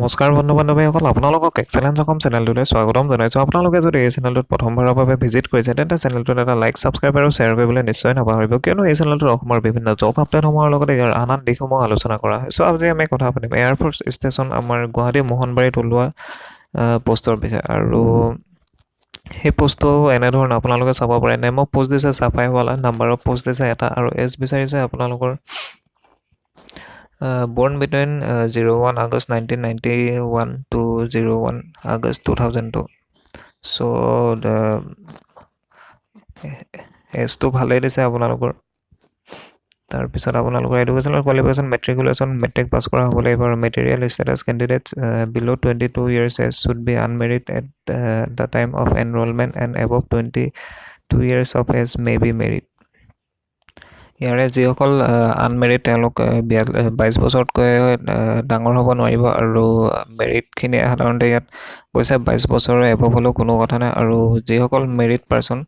নমস্কাৰ বন্ধু বান্ধৱীসকল, আপোনালোকক এক্সেলেঞ্চ অসম চেনেলটোলৈ স্বাগতম জনাইছোঁ। আপোনালোকে যদি এই চেনেলটোত প্ৰথমবাৰৰ বাবে ভিজিট কৰিছে তেন্তে চেনেলটোত এটা লাইক, ছাবস্ক্ৰাইব আৰু শ্বেয়াৰ কৰিবলৈ নিশ্চয় নাপাহৰিব, কিয়নো এই চেনেলটোত অসমৰ বিভিন্ন জব আপডেটসমূহৰ লগতে ইয়াৰ আন আন দিশসমূহ আলোচনা কৰা হয়। চ' আজি আমি কথা পাতিম এয়াৰফ'ৰ্চ ষ্টেচন আমাৰ গুৱাহাটী মোহনবাৰীত ওলোৱা পোষ্টৰ বিষয়ে। আৰু সেই পোষ্টটো এনেধৰণৰ আপোনালোকে চাব পাৰে। নেম অফ পোষ্ট দিছে চাফাইৱালা, নাম্বাৰ অফ পোষ্ট দিছে এটা, আৰু এজ বিচাৰিছে আপোনালোকৰ born between 01 August 1991 to 01 August 2002. So the এজটো ভালেই দিছে আপোনালোকৰ। তাৰপিছত আপোনালোকৰ এডুকেশ্যনেল কোৱালিফিকেশ্যন মেট্ৰিক পাছ কৰা হ'ব লাগিব, আৰু marital status candidates below' 22 years age should be unmarried at the time of enrolment and above 22 years of age may be married. ইয়াৰে যিসকল আনমেৰিড তেওঁলোক 22 বছৰতকৈ ডাঙৰ হ'ব নোৱাৰিব, আৰু মেৰিটখিনি সাধাৰণতে ইয়াত কৈছে 22 বছৰৰ এবভ হ'লেও কোনো কথা নাই। আৰু যিসকল মেৰিড পাৰ্চন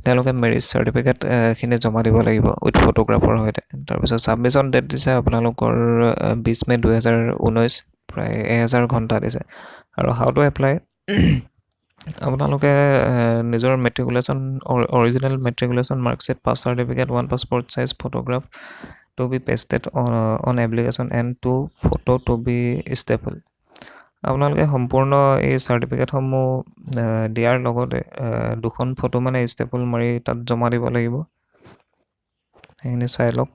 তেওঁলোকে মেৰিজ চাৰ্টিফিকেটখিনি জমা দিব লাগিব উইথ ফটোগ্ৰাফৰ সৈতে। তাৰপিছত ছাবমিশ্যন ডেট দিছে আপোনালোকৰ 20 মে 2019, প্ৰায় 1000 ঘণ্টা দিছে। আৰু হাউ টু এপ্লাই, আপোনালোকে নিজৰ original matriculation marksheet, pass certificate, 1 passport size photograph to be pasted on application and 2 photo to be staple. আপোনালোকে সম্পূৰ্ণ এই চাৰ্টিফিকেটসমূহ দিয়াৰ লগতে 2খন ফটো মানে ষ্টেপল মাৰি তাত জমা দিব লাগিব। সেইখিনি চাই লওক।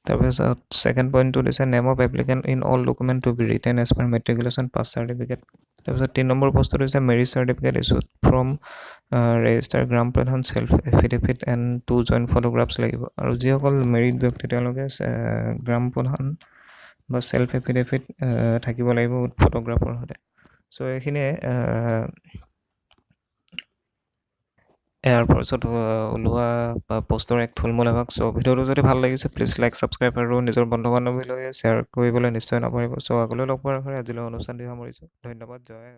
তাৰপিছত ছেকেণ্ড পইণ্টটো দিছে name of applicant in all document to be written as per matriculation pass certificate. তাৰপিছত 3 নম্বৰ বস্তুটো হৈছে marriage certificate issued from registrar gram pradhan, self affidavit and 2 joint photographs লাগিব। আৰু যিসকল মেৰিড ব্যক্তি তেওঁলোকে গ্ৰাম প্ৰধান বা চেল্ফ এফিডেভিট থাকিব লাগিব উইথ ফটোগ্ৰাফৰ সৈতে। চ' এইখিনিয়ে এয়াৰফ'ৰ্চত ওলোৱা পোষ্টৰ এক থুলমূল আভাস। চ' ভিডিঅ'টো যদি ভাল লাগিছে প্লিজ লাইক, ছাবস্ক্ৰাইব আৰু নিজৰ বন্ধু বান্ধৱীলৈ শ্বেয়াৰ কৰিবলৈ নিশ্চয় নাপাহৰিব। চ' আগলৈ লগ পোৱাৰ আশাৰে আজিলৈ অনুষ্ঠানটি সামৰিছোঁ। ধন্যবাদ। জয়।